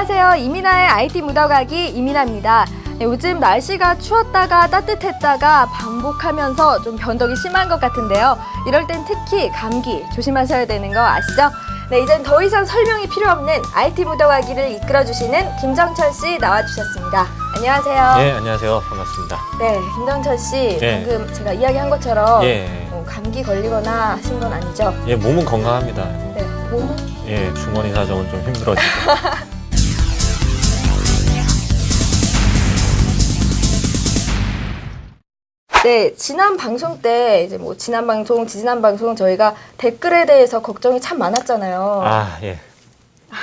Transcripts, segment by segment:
안녕하세요. 이민아의 IT 묻어가기 이민아입니다. 네, 요즘 날씨가 추웠다가 따뜻했다가 반복하면서 좀 변덕이 심한 것 같은데요. 이럴 땐 특히 감기 조심하셔야 되는 거 아시죠? 네, 이젠 더 이상 설명이 필요 없는 IT 묻어가기를 이끌어주시는 김정철 씨 나와주셨습니다. 안녕하세요. 네, 안녕하세요. 반갑습니다. 네, 김정철 씨 네. 방금 제가 이야기한 것처럼 예, 감기 걸리거나 하신 건 아니죠? 예, 몸은 건강합니다. 네, 몸은? 예, 주머니 사정은 좀 힘들어지고. 네, 지난 방송 때 이제 뭐 지난 방송 저희가 댓글에 대해서 걱정이 참 많았잖아요. 아, 예.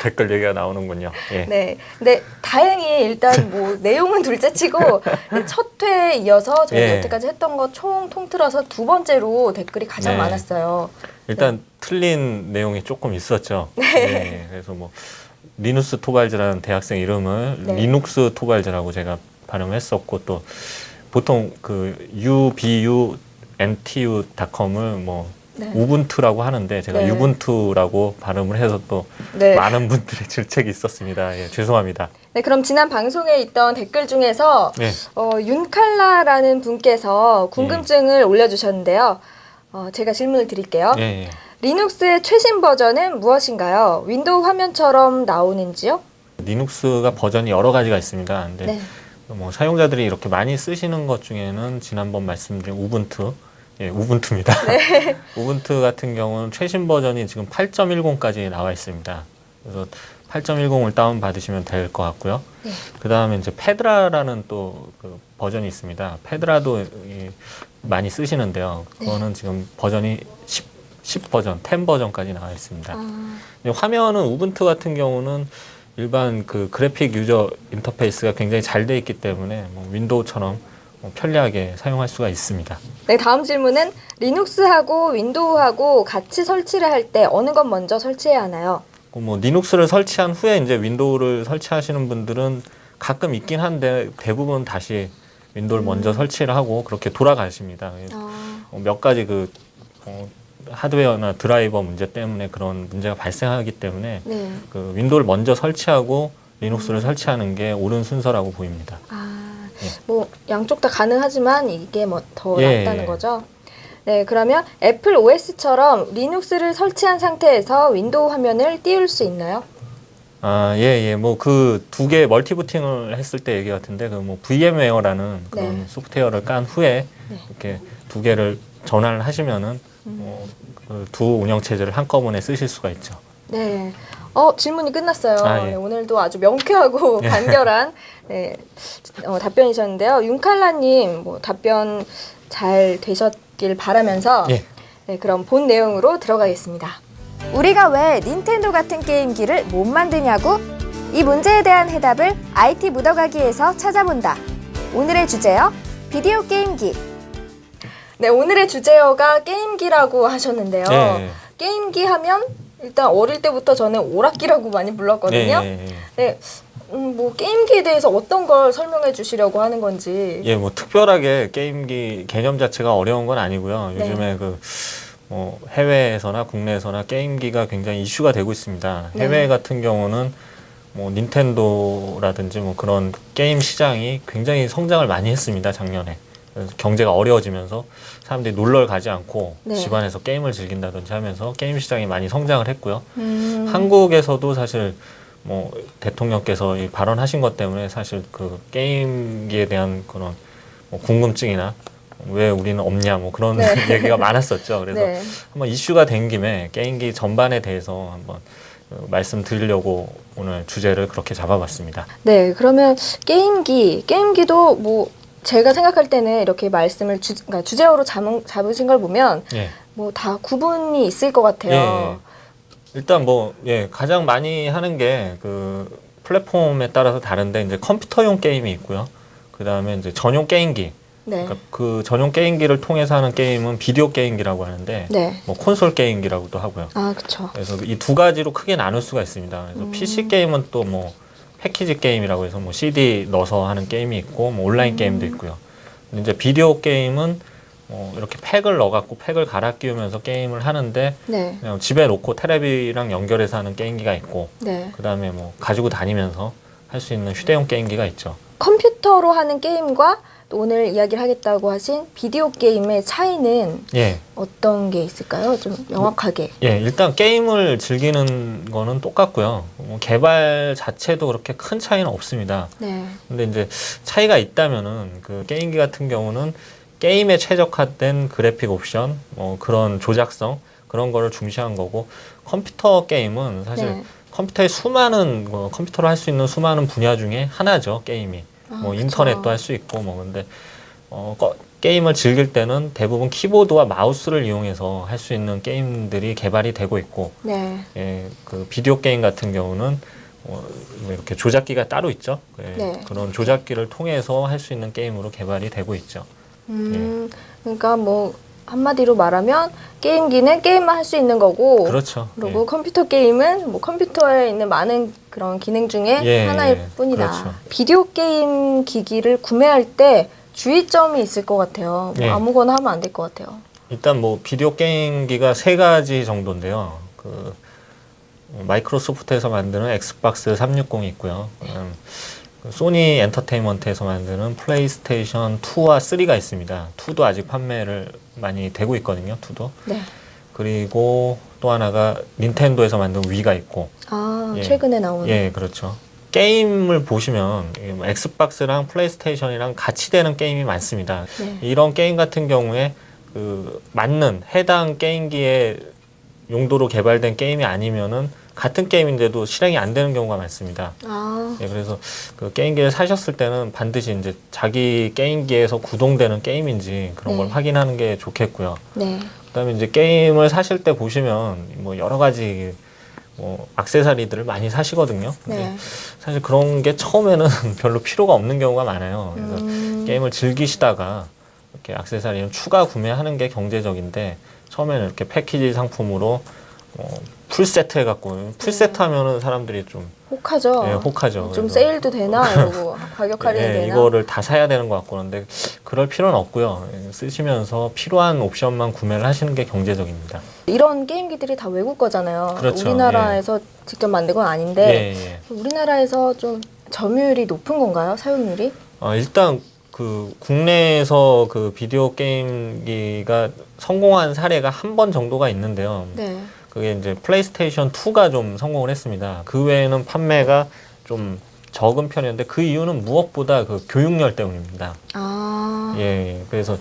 댓글 얘기가 나오는군요. 예. 네, 근데 다행히 일단 뭐 내용은 둘째치고 네, 첫 회에 이어서 저희가 예. 여태까지 했던 거 총 통틀어서 두 번째로 댓글이 가장 네. 많았어요. 일단 틀린 내용이 조금 있었죠. 네. 예, 그래서 뭐 리누스 토발즈라는 대학생 이름을 네. 리눅스 토발즈라고 제가 발음했었고 또 보통 그 ubu.ntu.com을 뭐 네. 우분투라고 하는데 제가 네. 유분투라고 발음을 해서 또 네. 많은 분들의 질책이 있었습니다. 예, 죄송합니다. 네, 그럼 지난 방송에 있던 댓글 중에서 네. 윤칼라라는 분께서 궁금증을 올려주셨는데요. 제가 질문을 드릴게요. 예, 예. 리눅스의 최신 버전은 무엇인가요? 윈도우 화면처럼 나오는지요? 리눅스가 버전이 여러 가지가 있습니다. 근데 네. 뭐 사용자들이 이렇게 많이 쓰시는 것 중에는 지난번 말씀드린 우분투, 예, 우분투입니다. 네. 우분투 같은 경우는 최신 버전이 지금 8.10까지 나와 있습니다. 그래서 8.10을 다운 받으시면 될 것 같고요. 네. 그 다음에 이제 페드라라는 또 그 버전이 있습니다. 페드라도 많이 쓰시는데요. 그거는 지금 버전이 10 버전, 10 버전까지 나와 있습니다. 근데 화면은 우분투 같은 경우는 일반 그 그래픽 유저 인터페이스가 굉장히 잘 돼 있기 때문에 뭐 윈도우처럼 편리하게 사용할 수가 있습니다. 네, 다음 질문은 리눅스하고 윈도우하고 같이 설치를 할 때 어느 건 먼저 설치해야 하나요? 뭐 리눅스를 설치한 후에 이제 윈도우를 설치하시는 분들은 가끔 있긴 한데 대부분 다시 윈도우를 먼저 설치를 하고 그렇게 돌아가십니다. 몇 가지 그 하드웨어나 드라이버 문제 때문에 그런 문제가 발생하기 때문에 네. 그 윈도우를 먼저 설치하고 리눅스를 설치하는 게 옳은 순서라고 보입니다. 뭐 양쪽 다 가능하지만 이게 뭐 더 예, 낫다는 예. 거죠. 네, 그러면 애플 OS처럼 리눅스를 설치한 상태에서 윈도우 화면을 띄울 수 있나요? 아, 예, 예. 뭐 그 두 개 멀티부팅을 했을 때 얘기 같은데 그 뭐 VMware라는 그런 네. 소프트웨어를 깐 후에 네. 이렇게 두 개를 전환을 하시면은 그 두 운영체제를 한꺼번에 쓰실 수가 있죠. 네. 질문이 끝났어요. 아, 예. 네, 오늘도 아주 명쾌하고 간결한 네, 답변이셨는데요. 윤칼라님 뭐 답변 잘 되셨길 바라면서 예. 네, 그럼 본 내용으로 들어가겠습니다. 우리가 왜 닌텐도 같은 게임기를 못 만드냐고? 이 문제에 대한 해답을 IT 묻어가기에서 찾아본다. 오늘의 주제요, 비디오 게임기. 네, 오늘의 주제어가 게임기라고 하셨는데요. 예, 게임기 하면 일단 어릴 때부터 저는 오락기라고 많이 불렀거든요. 예, 예. 네, 뭐 게임기에 대해서 어떤 걸 설명해 주시려고 하는 건지. 예, 뭐 특별하게 게임기 개념 자체가 어려운 건 아니고요. 네. 요즘에 해외에서나 국내에서나 게임기가 굉장히 이슈가 되고 있습니다. 네. 해외 같은 경우는 뭐 닌텐도라든지 뭐 그런 게임 시장이 굉장히 성장을 많이 했습니다, 작년에. 그래서 경제가 어려워지면서 사람들이 놀러 가지 않고 네. 집안에서 게임을 즐긴다든지 하면서 게임 시장이 많이 성장을 했고요. 한국에서도 사실 뭐 대통령께서 이 발언하신 것 때문에 사실 그 게임기에 대한 그런 뭐 궁금증이나 왜 우리는 없냐 뭐 그런 네. 얘기가 많았었죠. 그래서 네. 한번 이슈가 된 김에 게임기 전반에 대해서 한번 말씀드리려고 오늘 주제를 그렇게 잡아봤습니다. 네, 그러면 게임기도 뭐 제가 생각할 때는 이렇게 말씀을 그러니까 주제어로 잡으신 걸 보면 예. 뭐 다 구분이 있을 것 같아요. 예. 일단 가장 많이 하는 게 그 플랫폼에 따라서 다른데 이제 컴퓨터용 게임이 있고요. 그 다음에 이제 전용 게임기. 네. 그러니까 그 전용 게임기를 통해서 하는 게임은 비디오 게임기라고 하는데 네. 뭐 콘솔 게임기라고도 하고요. 아, 그렇죠. 그래서 이 두 가지로 크게 나눌 수가 있습니다. 그래서 PC 게임은 또 뭐 패키지 게임이라고 해서 뭐 CD 넣어서 하는 게임이 있고 뭐 온라인 게임도 있고요. 근데 이제 비디오 게임은 이렇게 팩을 넣어갖고 팩을 갈아 끼우면서 게임을 하는데 네. 그냥 집에 놓고 테레비랑 연결해서 하는 게임기가 있고 네. 그다음에 뭐 가지고 다니면서 할 수 있는 휴대용 게임기가 있죠. 컴퓨터로 하는 게임과 또 오늘 이야기를 하겠다고 하신 비디오 게임의 차이는 예. 어떤 게 있을까요? 좀 명확하게. 예, 일단 게임을 즐기는 거는 똑같고요. 개발 자체도 그렇게 큰 차이는 없습니다. 네. 근데 이제 차이가 있다면은 그 게임기 같은 경우는 게임에 최적화된 그래픽 옵션, 그런 조작성 그런 거를 중시한 거고 컴퓨터 게임은 사실 네. 컴퓨터의 컴퓨터로 할 수 있는 수많은 분야 중에 하나죠, 게임이. 그쵸. 인터넷도 할 수 있고 근데 게임을 즐길 때는 대부분 키보드와 마우스를 이용해서 할 수 있는 게임들이 개발이 되고 있고 네. 예, 그 비디오 게임 같은 경우는 이렇게 조작기가 따로 있죠. 예, 네. 그런 조작기를 통해서 할 수 있는 게임으로 개발이 되고 있죠. 그러니까 뭐 한마디로 말하면 게임기는 게임만 할 수 있는 거고, 그렇죠. 그리고 컴퓨터 게임은 뭐 컴퓨터에 있는 많은 그런 기능 중에 예, 하나일 예, 뿐이다. 그렇죠. 비디오 게임 기기를 구매할 때 주의점이 있을 것 같아요. 뭐 예. 아무거나 하면 안 될 것 같아요. 일단 뭐 비디오 게임기가 3가지 정도인데요. 그 마이크로소프트에서 만드는 엑스박스 360이 있고요. 소니 엔터테인먼트에서 만드는 플레이스테이션 2와 3가 있습니다. 2도 아직 판매를 많이 되고 있거든요. 2도. 네. 그리고 또 하나가 닌텐도에서 만든 위가 있고. 아, 예. 최근에 나온. 예, 그렇죠. 게임을 보시면 이게 뭐 엑스박스랑 플레이스테이션이랑 같이 되는 게임이 많습니다. 네. 이런 게임 같은 경우에 그 맞는 해당 게임기의 용도로 개발된 게임이 아니면은 같은 게임인데도 실행이 안 되는 경우가 많습니다. 아, 예, 그래서 그 게임기를 사셨을 때는 반드시 이제 자기 게임기에서 구동되는 게임인지 그런 걸 네. 확인하는 게 좋겠고요. 네. 그다음에 이제 게임을 사실 때 보시면 뭐 여러 가지 액세서리들을 많이 사시거든요. 근데 네. 사실 그런 게 처음에는 별로 필요가 없는 경우가 많아요. 그래서 게임을 즐기시다가 이렇게 액세서리는 추가 구매하는 게 경제적인데 처음에는 이렇게 패키지 상품으로 풀 세트 해갖고 풀 세트 하면은 사람들이 좀 혹하죠. 예, 혹하죠. 좀 그래서 세일도 되나 이러고 가격 할인이 예, 되나. 이거를 다 사야 되는 것 같고 그런데 그럴 필요는 없고요. 예, 쓰시면서 필요한 옵션만 구매를 하시는 게 경제적입니다. 이런 게임기들이 다 외국 거잖아요. 그렇죠. 우리나라에서 직접 만든 건 아닌데 예, 예. 우리나라에서 좀 점유율이 높은 건가요? 사용률이? 일단 그 국내에서 그 비디오 게임기가 성공한 사례가 한 번 정도가 있는데요. 네. 그게 이제 플레이스테이션 2가 좀 성공을 했습니다. 그 외에는 판매가 좀 적은 편이었는데 그 이유는 무엇보다 그 교육열 때문입니다. 아, 예, 그래서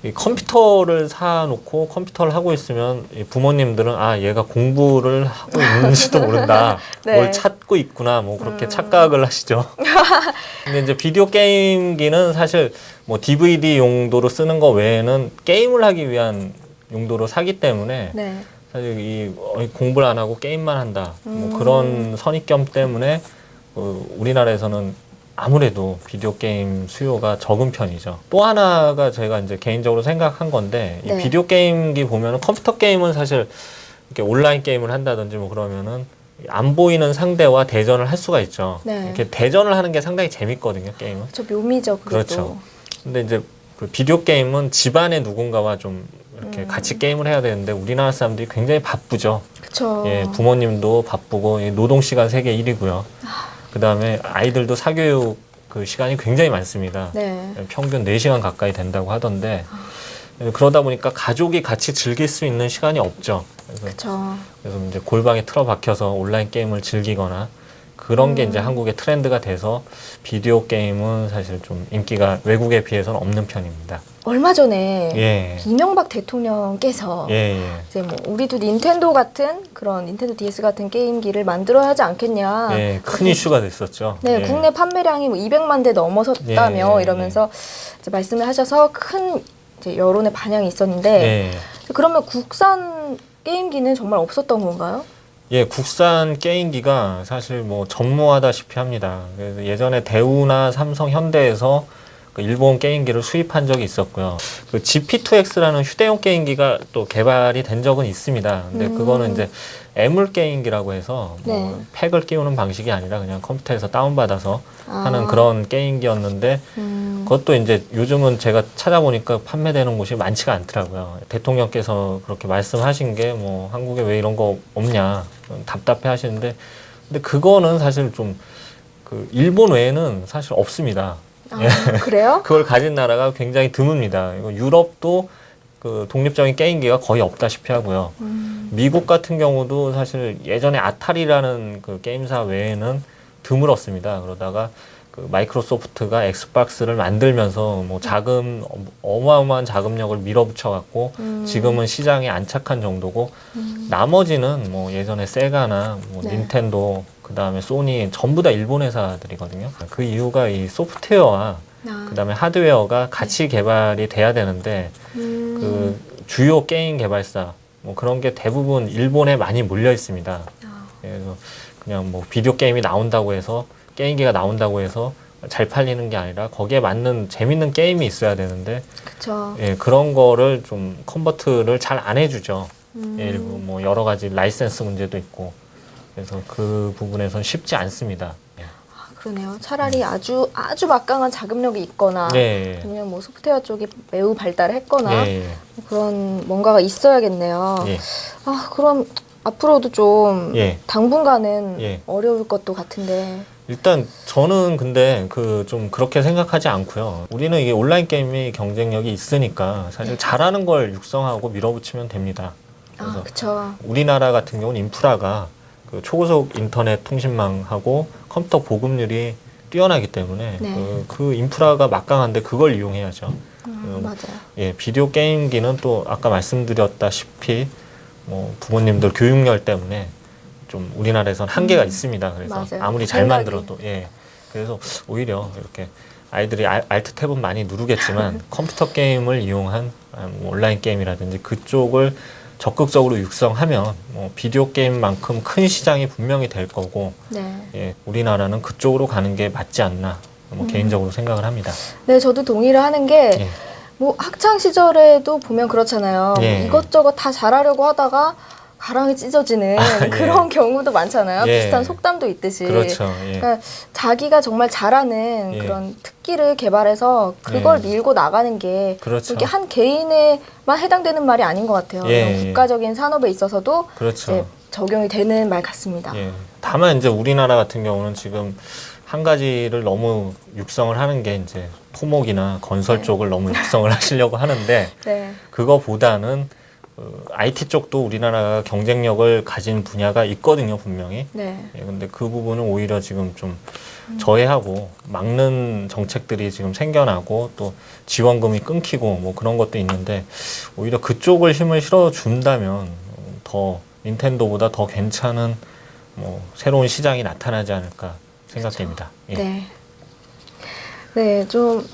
이 컴퓨터를 사놓고 컴퓨터를 하고 있으면 이 부모님들은 얘가 공부를 하고 있는지도 모른다. 네. 뭘 찾고 있구나. 뭐 그렇게 착각을 하시죠. 근데 이제 비디오 게임기는 사실 뭐 DVD 용도로 쓰는 거 외에는 게임을 하기 위한 용도로 사기 때문에 네. 사실 공부를 안 하고 게임만 한다. 뭐 그런 선입견 때문에 우리나라에서는 아무래도 비디오 게임 수요가 적은 편이죠. 또 하나가 제가 이제 개인적으로 생각한 건데 네. 이 비디오 게임기 보면은 컴퓨터 게임은 사실 이렇게 온라인 게임을 한다든지 뭐 그러면은 안 보이는 상대와 대전을 할 수가 있죠. 네. 이렇게 대전을 하는 게 상당히 재밌거든요, 게임은. 저 묘미죠, 그것도. 그렇죠. 근데 이제 그 비디오 게임은 집안에 누군가와 좀 이렇게 같이 게임을 해야 되는데 우리나라 사람들이 굉장히 바쁘죠. 그쵸. 예, 부모님도 바쁘고 노동 시간 세계 1위고요. 그다음에 아이들도 사교육 그 시간이 굉장히 많습니다. 네. 평균 4시간 가까이 된다고 하던데 그러다 보니까 가족이 같이 즐길 수 있는 시간이 없죠. 그쵸. 그래서 이제 골방에 틀어박혀서 온라인 게임을 즐기거나 그런 게 이제 한국의 트렌드가 돼서 비디오 게임은 사실 좀 인기가 외국에 비해서는 없는 편입니다. 얼마 전에 예. 이명박 대통령께서 예, 이제 뭐 우리도 닌텐도 같은 그런 닌텐도 DS 같은 게임기를 만들어야 하지 않겠냐. 예, 큰 이슈가 됐었죠. 네, 예. 국내 판매량이 뭐 200만 대 넘어섰다며 예, 이러면서 이제 말씀을 하셔서 큰 이제 여론의 반향이 있었는데 예. 그러면 국산 게임기는 정말 없었던 건가요? 예, 국산 게임기가 사실 뭐 전무하다시피 합니다. 그래서 예전에 대우나 삼성, 현대에서 그 일본 게임기를 수입한 적이 있었고요. 그 GP2X라는 휴대용 게임기가 또 개발이 된 적은 있습니다. 근데 그거는 이제 애물 게임기라고 해서 뭐 네. 팩을 끼우는 방식이 아니라 그냥 컴퓨터에서 다운받아서 아. 하는 그런 게임기였는데 그것도 이제 요즘은 제가 찾아보니까 판매되는 곳이 많지가 않더라고요. 대통령께서 그렇게 말씀하신 게 뭐 한국에 왜 이런 거 없냐 답답해 하시는데 근데 그거는 사실 좀 그 일본 외에는 사실 없습니다. 아, 그래요? 그걸 가진 나라가 굉장히 드뭅니다. 이거 유럽도 그 독립적인 게임기가 거의 없다시피 하고요. 미국 같은 경우도 사실 예전에 아타리라는 그 게임사 외에는 드물었습니다. 그러다가 그 마이크로소프트가 엑스박스를 만들면서 뭐 자금 어마어마한 자금력을 밀어붙여 갖고 지금은 시장에 안착한 정도고 나머지는 뭐 예전에 세가나 뭐 네. 닌텐도 그다음에 소니 전부 다 일본 회사들이거든요. 그 이유가 이 소프트웨어와 그다음에 하드웨어가 같이 개발이 돼야 되는데 그 주요 게임 개발사 뭐 그런 게 대부분 일본에 많이 몰려 있습니다. 그래서 그냥 뭐 비디오 게임이 나온다고 해서 게임기가 나온다고 해서 잘 팔리는 게 아니라 거기에 맞는 재밌는 게임이 있어야 되는데 그쵸. 예, 그런 거를 좀 컨버트를 잘 안 해주죠. 예, 뭐 여러 가지 라이센스 문제도 있고 그래서 그 부분에선 쉽지 않습니다. 예. 그러네요. 차라리 아주 막강한 자금력이 있거나 예, 아니면 뭐 소프트웨어 쪽이 매우 발달했거나 예, 예. 그런 뭔가가 있어야겠네요. 예. 아, 그럼 앞으로도 좀 예. 당분간은 예. 어려울 것도 같은데. 일단 저는 근데 그 좀 그렇게 생각하지 않고요. 우리는 이게 온라인 게임이 경쟁력이 있으니까 사실 잘하는 걸 육성하고 밀어붙이면 됩니다. 그래서 아, 그쵸. 우리나라 같은 경우는 인프라가 그 초고속 인터넷 통신망하고 컴퓨터 보급률이 뛰어나기 때문에 네. 그 인프라가 막강한데 그걸 이용해야죠. 맞아요. 예, 비디오 게임기는 또 아까 말씀드렸다시피 뭐 부모님들 교육열 때문에 좀 우리나라에선 한계가 있습니다. 그래서 맞아요. 아무리 잘 생각이. 만들어도 예. 그래서 오히려 이렇게 아이들이 알트 탭은 많이 누르겠지만 컴퓨터 게임을 이용한 뭐 온라인 게임이라든지 그쪽을 적극적으로 육성하면 뭐 비디오 게임만큼 큰 시장이 분명히 될 거고 네. 예, 우리나라는 그쪽으로 가는 게 맞지 않나 뭐 개인적으로 생각을 합니다. 네, 저도 동의를 하는 게 예. 뭐 학창 시절에도 보면 그렇잖아요. 예. 이것저것 다 잘하려고 하다가 가랑이 찢어지는 예. 그런 경우도 많잖아요. 예. 비슷한 속담도 있듯이. 그렇죠. 예. 그러니까 자기가 정말 잘하는 예. 그런 특기를 개발해서 그걸 예. 밀고 나가는 게 그렇죠. 이게 한 개인에만 해당되는 말이 아닌 것 같아요. 예. 이런 국가적인 산업에 있어서도 그렇죠. 이제 적용이 되는 말 같습니다. 예. 다만 이제 우리나라 같은 경우는 지금 한 가지를 너무 육성을 하는 게 이제 토목이나 건설 네. 쪽을 너무 육성을 하시려고 하는데 네. 그거보다는 IT 쪽도 우리나라가 경쟁력을 가진 분야가 있거든요, 분명히. 네. 예, 근데 그 부분은 오히려 지금 좀 저해하고 막는 정책들이 지금 생겨나고 또 지원금이 끊기고 뭐 그런 것도 있는데 오히려 그쪽을 힘을 실어준다면 더 닌텐도보다 더 괜찮은 뭐 새로운 시장이 나타나지 않을까 생각됩니다. 예. 네. 네, 좀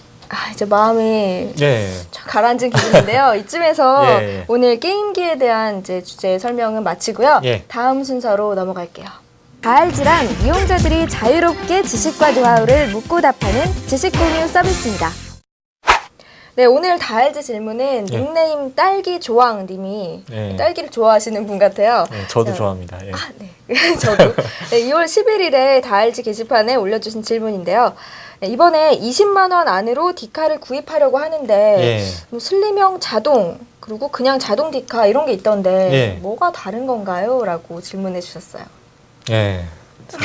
이제 마음이 예. 가라앉은 기분인데요. 이쯤에서 예, 예. 오늘 게임기에 대한 이제 주제 설명은 마치고요. 예. 다음 순서로 넘어갈게요. 다알지란 이용자들이 자유롭게 지식과 노하우를 묻고 답하는 지식 공유 서비스입니다. 네, 오늘 다알지 질문은 예. 닉네임 딸기 조왕님이 예. 딸기를 좋아하시는 분 같아요. 예, 저도 네. 좋아합니다. 예. 아, 네. 저도. 네, 2월 11일에 다알지 게시판에 올려주신 질문인데요. 네, 이번에 20만 원 안으로 디카를 구입하려고 하는데 예. 뭐 슬림형 자동 그리고 그냥 자동 디카 이런 게 있던데 예. 뭐가 다른 건가요? 라고 질문해 주셨어요. 예. 참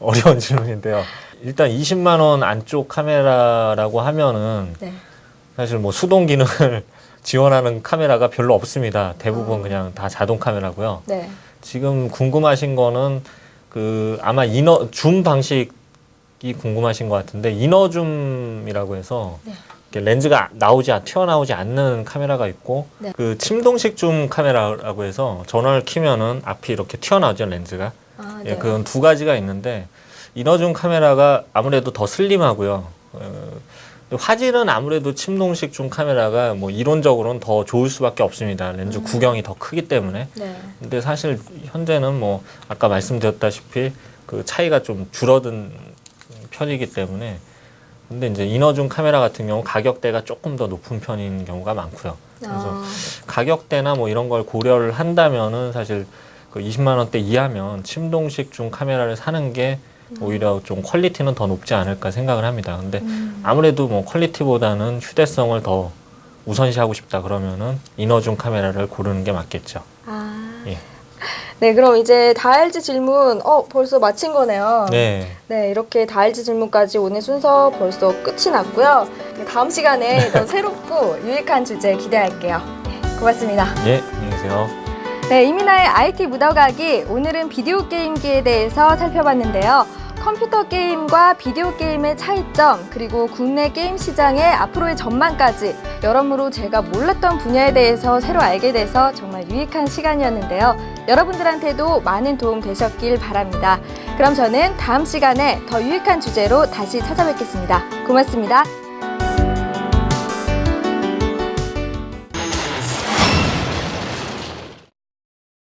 어려운 질문인데요. 일단 20만 원 안쪽 카메라라고 하면은 네. 사실 뭐 수동 기능을 지원하는 카메라가 별로 없습니다. 대부분 그냥 다 자동 카메라고요. 네. 지금 궁금하신 거는 그 아마 줌 방식이 궁금하신 것 같은데 이너줌이라고 해서 네. 이렇게 렌즈가 튀어나오지 않는 카메라가 있고 네. 그 침동식 줌 카메라라고 해서 전원을 켜면은 앞이 이렇게 튀어나오죠, 렌즈가. 아, 예, 네. 그건 두 가지가 있는데 이너줌 카메라가 아무래도 더 슬림하고요. 화질은 아무래도 침동식 줌 카메라가 뭐 이론적으로는 더 좋을 수밖에 없습니다. 렌즈 구경이 더 크기 때문에. 네. 근데 사실 현재는 뭐 아까 말씀드렸다시피 그 차이가 좀 줄어든 편이기 때문에 근데 이제 이너줌 카메라 같은 경우 가격대가 조금 더 높은 편인 경우가 많고요. 그래서 가격대나 뭐 이런 걸 고려를 한다면은 사실 그 20만 원대 이하면 침동식 줌 카메라를 사는 게 오히려 좀 퀄리티는 더 높지 않을까 생각을 합니다. 근데 아무래도 뭐 퀄리티보다는 휴대성을 더 우선시하고 싶다 그러면은 이너줌 카메라를 고르는 게 맞겠죠. 예. 네, 그럼 이제 다혈질 질문 벌써 마친 거네요. 네. 네, 이렇게 다혈질 질문까지 오늘 순서 벌써 끝이 났고요. 다음 시간에 더 새롭고 유익한 주제 기대할게요. 네, 고맙습니다. 예, 안녕히 계세요. 네, 이민아의 IT 묻어가기 오늘은 비디오 게임기에 대해서 살펴봤는데요. 컴퓨터 게임과 비디오 게임의 차이점 그리고 국내 게임 시장의 앞으로의 전망까지 여러모로 제가 몰랐던 분야에 대해서 새로 알게 돼서 정말 유익한 시간이었는데요. 여러분들한테도 많은 도움 되셨길 바랍니다. 그럼 저는 다음 시간에 더 유익한 주제로 다시 찾아뵙겠습니다. 고맙습니다.